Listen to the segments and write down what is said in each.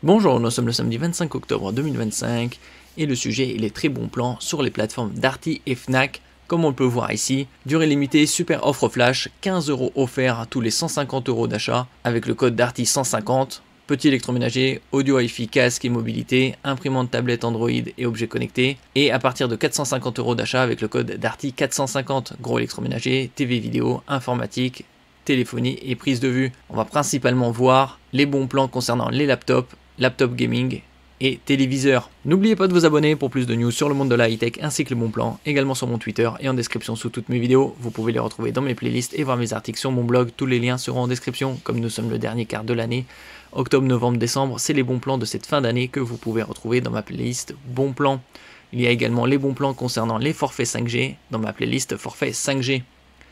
Bonjour, nous sommes le samedi 25 octobre 2025 et le sujet est les très bons plans sur les plateformes Darty et Fnac. Comme on peut voir ici, durée limitée, super offre flash, 15 € offerts à tous les 150 € d'achat avec le code Darty 150. Petit électroménager, audio Hi-Fi, casque et mobilité, imprimante, tablette Android et objets connectés. Et à partir de 450 € d'achat avec le code Darty 450, gros électroménager, TV vidéo, informatique, téléphonie et prise de vue. On va principalement voir les bons plans concernant les laptops, laptop gaming et téléviseurs. N'oubliez pas de vous abonner pour plus de news sur le monde de la high-tech ainsi que les bons plans, également sur mon Twitter et en description sous toutes mes vidéos. Vous pouvez les retrouver dans mes playlists et voir mes articles sur mon blog. Tous les liens seront en description. Comme nous sommes le dernier quart de l'année, octobre, novembre, décembre, c'est les bons plans de cette fin d'année que vous pouvez retrouver dans ma playlist bons plans. Il y a également les bons plans concernant les forfaits 5G dans ma playlist forfait 5G.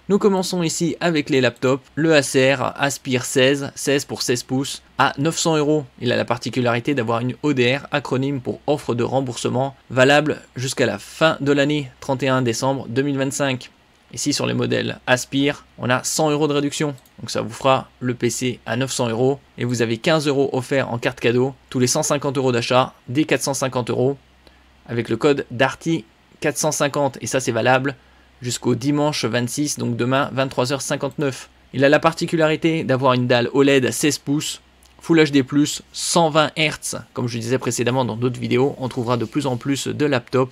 Nous commençons ici avec les laptops, le Acer Aspire 16 pour 16 pouces à 900 €. Il a la particularité d'avoir une ODR, acronyme pour offre de remboursement, valable jusqu'à la fin de l'année, 31 décembre 2025. Ici sur les modèles Aspire, on a 100 € de réduction, donc ça vous fera le PC à 900 € et vous avez 15 € offerts en carte cadeau, tous les 150 € d'achat, dès 450 € avec le code Darty 450 et ça c'est valable jusqu'au dimanche 26, donc demain 23h59. Il a la particularité d'avoir une dalle OLED à 16 pouces, Full HD+, 120 Hz. Comme je disais précédemment dans d'autres vidéos, on trouvera de plus en plus de laptops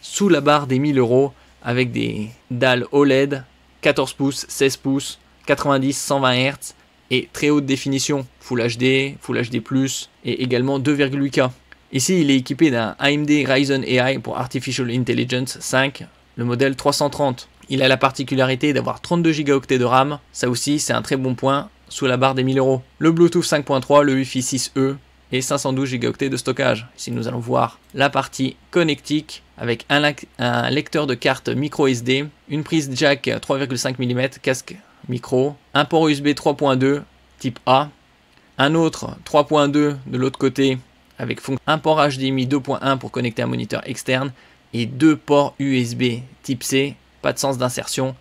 sous la barre des 1000 € avec des dalles OLED 14 pouces, 16 pouces, 90, 120 Hz et très haute définition, Full HD et également 2,8K. Ici, il est équipé d'un AMD Ryzen AI pour Artificial Intelligence 5, le modèle 330. Il a la particularité d'avoir 32 Go de RAM, ça aussi c'est un très bon point, sous la barre des 1000 €. Le Bluetooth 5.3, le Wi-Fi 6E et 512 Go de stockage. Ici nous allons voir la partie connectique avec un lecteur de carte micro SD, une prise jack 3,5 mm, casque micro, un port USB 3.2 type A, un autre 3.2 de l'autre côté avec un port HDMI 2.1 pour connecter un moniteur externe et deux ports USB type C, pas de sens d'insertion,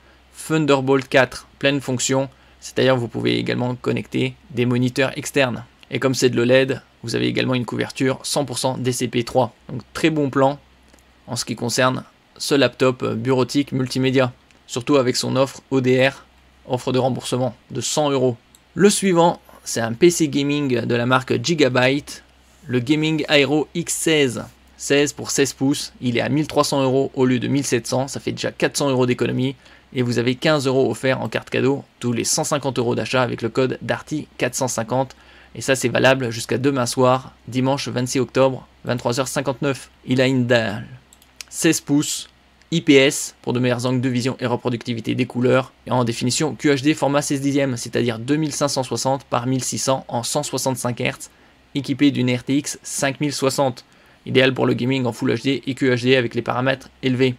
Thunderbolt 4, pleine fonction, c'est-à-dire vous pouvez également connecter des moniteurs externes. Et comme c'est de l'OLED, vous avez également une couverture 100% DCP3. Donc très bon plan en ce qui concerne ce laptop bureautique multimédia, surtout avec son offre ODR, offre de remboursement de 100 €. Le suivant, c'est un PC gaming de la marque Gigabyte, le Gaming Aero X16. 16 pour 16 pouces, il est à 1300 € au lieu de 1700, ça fait déjà 400 € d'économie et vous avez 15 € offerts en carte cadeau tous les 150 € d'achat avec le code Darty 450 et ça c'est valable jusqu'à demain soir, dimanche 26 octobre, 23h59. Il a une dalle 16 pouces IPS pour de meilleurs angles de vision et reproductivité des couleurs et en définition QHD format 16 dixièmes, c'est-à-dire 2560 par 1600 en 165 Hz, équipé d'une RTX 5060. Idéal pour le gaming en Full HD et QHD avec les paramètres élevés.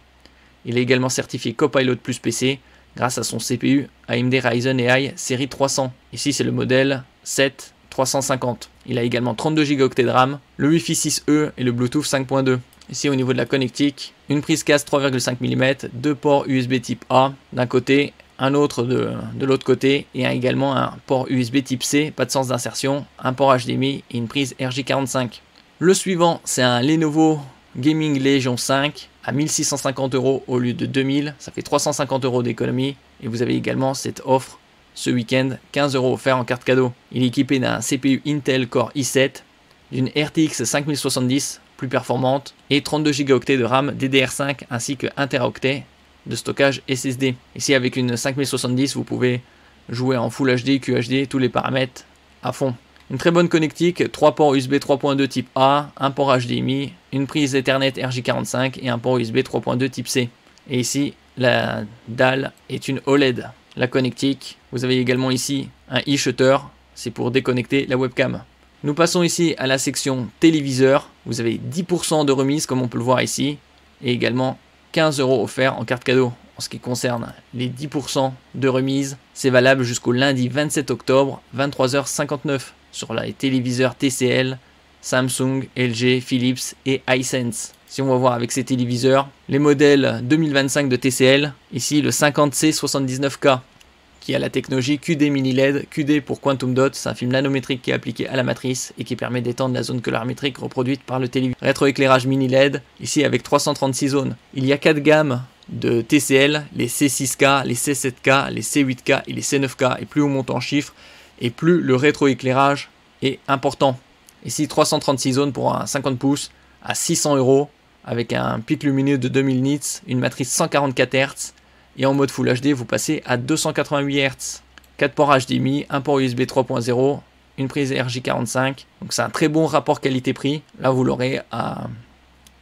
Il est également certifié Copilot Plus PC grâce à son CPU AMD Ryzen AI série 300. Ici c'est le modèle 7 350. Il a également 32 Go de RAM, le Wi-Fi 6E et le Bluetooth 5.2. Ici au niveau de la connectique, une prise casse 3,5 mm, deux ports USB type A d'un côté, un autre de l'autre côté et également un port USB type C, pas de sens d'insertion, un port HDMI et une prise RJ45. Le suivant, c'est un Lenovo Gaming Legion 5 à 1650 € au lieu de 2000. Ça fait 350 € d'économie. Et vous avez également cette offre ce week-end, 15 € offerts en carte cadeau. Il est équipé d'un CPU Intel Core i7, d'une RTX 5070 plus performante et 32 Go de RAM DDR5 ainsi que 1 Teraoctet de stockage SSD. Ici avec une 5070, vous pouvez jouer en Full HD, QHD, tous les paramètres à fond. Une très bonne connectique, 3 ports USB 3.2 type A, un port HDMI, une prise Ethernet RJ45 et un port USB 3.2 type C. Et ici, la dalle est une OLED. La connectique, vous avez également ici un e-shutter, c'est pour déconnecter la webcam. Nous passons ici à la section téléviseur. Vous avez 10% de remise comme on peut le voir ici et également 15 € offerts en carte cadeau. En ce qui concerne les 10% de remise, c'est valable jusqu'au lundi 27 octobre, 23h59. Sur les téléviseurs TCL, Samsung, LG, Philips et Hisense. Si on va voir avec ces téléviseurs, les modèles 2025 de TCL, ici le 50C 79K, qui a la technologie QD Mini LED. QD pour Quantum Dot, c'est un film nanométrique qui est appliqué à la matrice et qui permet d'étendre la zone colorimétrique reproduite par le téléviseur. Rétroéclairage Mini LED, ici avec 336 zones. Il y a 4 gammes de TCL, les C6K, les C7K, les C8K et les C9K. Et plus on monte en chiffres, et plus le rétroéclairage est important. Ici 336 zones pour un 50 pouces à 600 € avec un pic lumineux de 2000 nits, une matrice 144 Hz et en mode Full HD vous passez à 288 Hz. 4 ports HDMI, un port USB 3.0, une prise RJ45. Donc c'est un très bon rapport qualité-prix. Là vous l'aurez à...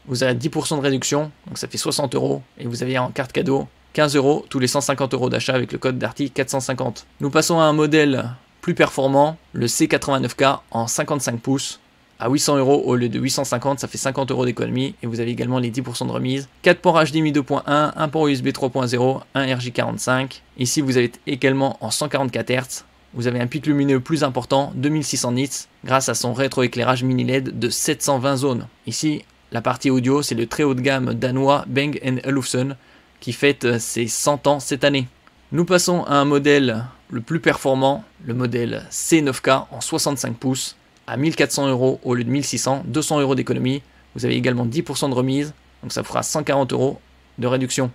Vous avez 10% de réduction, donc ça fait 60 € et vous avez en carte cadeau 15 € tous les 150 € d'achat avec le code Darty 450. Nous passons à un modèle plus performant, le C89K en 55 pouces à 800 € au lieu de 850, ça fait 50 € d'économie et vous avez également les 10% de remise. 4 ports HDMI 2.1, un port USB 3.0, un RJ45. Ici vous avez également en 144 Hz. Vous avez un pic lumineux plus important, 2600 nits, grâce à son rétroéclairage mini LED de 720 zones. Ici, la partie audio, c'est le très haut de gamme danois Bang & Olufsen qui fête ses 100 ans cette année. Nous passons à un modèle le plus performant, le modèle C9K en 65 pouces à 1400 € au lieu de 1600, 200 € d'économie. Vous avez également 10% de remise, donc ça fera 140 € de réduction.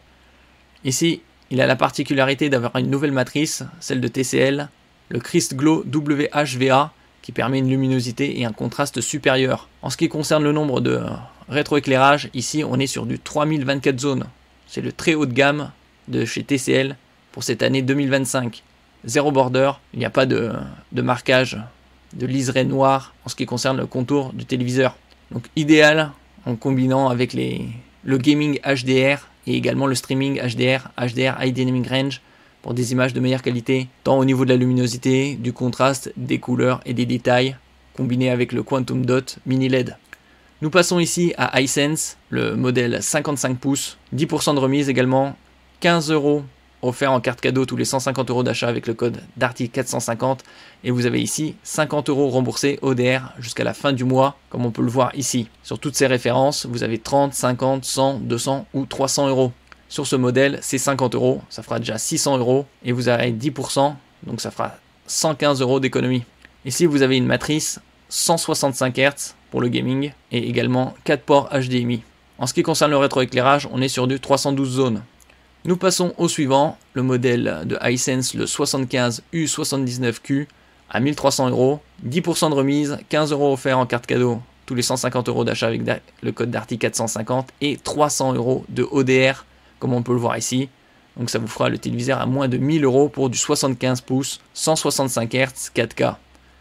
Ici, il a la particularité d'avoir une nouvelle matrice, celle de TCL, le Crist Glow WHVA, qui permet une luminosité et un contraste supérieur. En ce qui concerne le nombre de rétroéclairage, ici on est sur du 3024 zones. C'est le très haut de gamme de chez TCL pour cette année 2025. Zéro border, il n'y a pas de marquage de liseré noir en ce qui concerne le contour du téléviseur. Donc idéal en combinant avec le gaming HDR et également le streaming HDR High Dynamic Range pour des images de meilleure qualité, tant au niveau de la luminosité, du contraste, des couleurs et des détails, combiné avec le Quantum Dot Mini LED. Nous passons ici à Hisense, le modèle 55 pouces, 10% de remise également, 15 € offert en carte cadeau tous les 150 € d'achat avec le code Darty 450 et vous avez ici 50 € remboursés ODR jusqu'à la fin du mois, comme on peut le voir ici. Sur toutes ces références, vous avez 30, 50, 100, 200 ou 300 €. Sur ce modèle, c'est 50 €, ça fera déjà 600 € et vous avez 10%, donc ça fera 115 € d'économie. Ici, vous avez une matrice 165 Hz pour le gaming et également 4 ports HDMI. En ce qui concerne le rétroéclairage, on est sur du 312 zones. Nous passons au suivant, le modèle de Hisense, le 75U79Q à 1300 €, 10% de remise, 15 € offerts en carte cadeau tous les 150 € d'achat avec le code Darty 450 et 300 € de ODR comme on peut le voir ici. Donc ça vous fera le téléviseur à moins de 1000 € pour du 75 pouces, 165 Hz, 4K.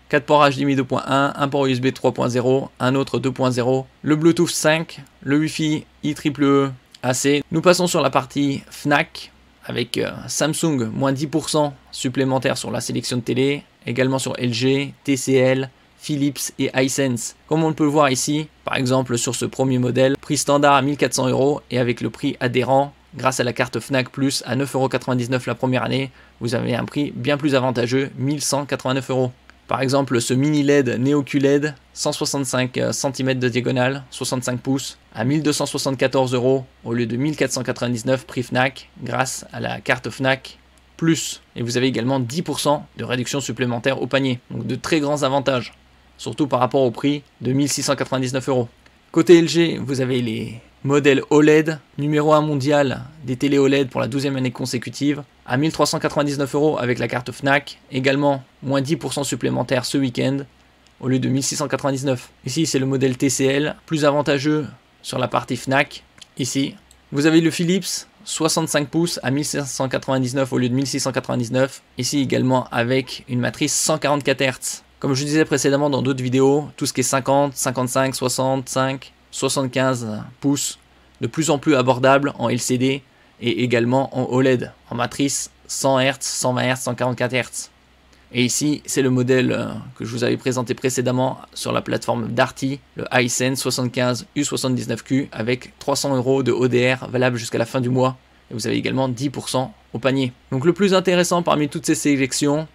4 ports HDMI 2.1, un port USB 3.0, un autre 2.0, le Bluetooth 5, le Wi-Fi IEEE AC. Nous passons sur la partie Fnac avec Samsung, moins 10% supplémentaire sur la sélection de télé, également sur LG, TCL, Philips et Hisense. Comme on peut le voir ici, par exemple sur ce premier modèle, prix standard à 1400 € et avec le prix adhérent, grâce à la carte Fnac Plus à 9,99 € la première année, vous avez un prix bien plus avantageux, 1189 €. Par exemple, ce mini LED Neo QLED, 165 cm de diagonale, 65 pouces, à 1274 € au lieu de 1499 prix Fnac, grâce à la carte Fnac Plus. Et vous avez également 10% de réduction supplémentaire au panier. Donc de très grands avantages, surtout par rapport au prix de 1699 €. Côté LG, vous avez les modèles OLED, numéro 1 mondial des télé OLED pour la 12e année consécutive, à 1399 € avec la carte Fnac, également moins 10% supplémentaire ce week-end, au lieu de 1699. Ici, c'est le modèle TCL, plus avantageux sur la partie Fnac. Ici, vous avez le Philips, 65 pouces à 1599 au lieu de 1699. Ici également avec une matrice 144 Hz. Comme je disais précédemment dans d'autres vidéos, tout ce qui est 50, 55, 65, 75 pouces, de plus en plus abordable en LCD et également en OLED, en matrice 100 Hz, 120 Hz, 144 Hz. Et ici, c'est le modèle que je vous avais présenté précédemment sur la plateforme Darty, le Hisense 75U79Q avec 300 € de ODR valable jusqu'à la fin du mois. Et vous avez également 10% au panier. Donc le plus intéressant parmi toutes ces sélections,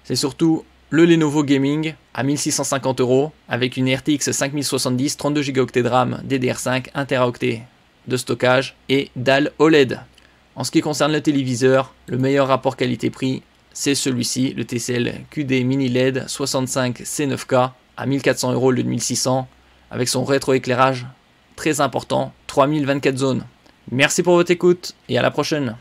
c'est surtout le Lenovo Gaming à 1650 € avec une RTX 5070, 32 Go de RAM, DDR5, 1 Teraoctet de stockage et dalle OLED. En ce qui concerne le téléviseur, le meilleur rapport qualité-prix, c'est celui-ci, le TCL QD Mini LED 65 C9K à 1400 € au lieu de 1600, avec son rétroéclairage très important, 3024 zones. Merci pour votre écoute et à la prochaine.